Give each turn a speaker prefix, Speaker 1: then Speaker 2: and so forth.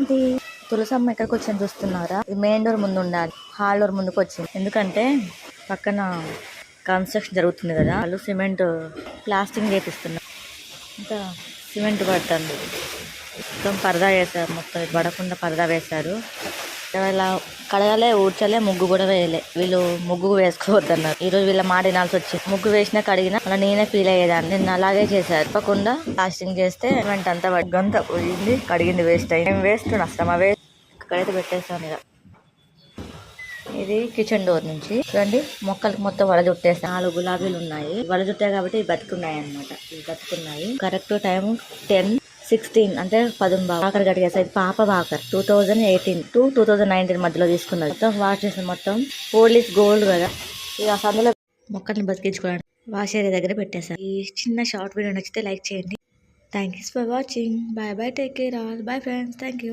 Speaker 1: ఇది తులసమ్మ ఎక్కడికి వచ్చింది చూస్తున్నారా? ఇది మెయిన్ డోర్ ముందు ఉండాలి, హాల్ డోర్ ముందుకు వచ్చింది. ఎందుకంటే పక్కన కన్స్ట్రక్షన్ జరుగుతుంది కదా, వాళ్ళు సిమెంట్ ప్లాస్టింగ్ చేపిస్తున్నారు. ఇంకా సిమెంట్ పడుతుంది. మొత్తం పరదా వేశారు, మొత్తం ఇది పడకుండా పరదా వేశారు. ఇలా కడగలే, ఊడ్చలే, ముగ్గు కూడా వేయలే. వీళ్ళు ముగ్గు వేసుకోవద్దన్నారు. ఈ రోజు వీళ్ళ మాట వినాల్సి వచ్చింది. ముగ్గు వేసినా కడిగినా అలా నేనే ఫీల్ అయ్యేదాన్ని. నిన్న అలాగే చేశారు. తప్పకుండా ప్లాస్టింగ్ చేస్తే సిమెంట్ అంతా గంత పోయింది, కడిగింది వేస్ట్ అయింది. మేము వేస్తున్నాం అసలు మా వేస్ట్ ఇక్కడైతే పెట్టేస్తాను. ఇక ఇది కిచెన్ డోర్ నుంచి చూడండి, మొక్కలకి మొత్తం వడజుట్టేస్తాయి. 4 గులాబీలు ఉన్నాయి, వడజుట్టాయి కాబట్టి ఇవి బతుకున్నాయి అనమాట. ఇవి బతుకున్నాయి. కరెక్ట్ టైం 10:16 అంటే 10 బాకర్ కడిగేసా. ఇది పాప బాకర్ 2018 to 2019 మధ్యలో తీసుకున్నది. మొత్తం వాష్ చేసిన మొత్తం ఓల్డ్ ఈస్ గోల్డ్ కదా. ఇక అందులో మొక్కల్ని బతికించుకోవడానికి వాష్ ఏరియా దగ్గర పెట్టేశాను. ఈ చిన్న షార్ట్ వీడియో నచ్చితే లైక్ చేయండి. Thank you for watching. Bye bye, take care all. Bye friends, thank you.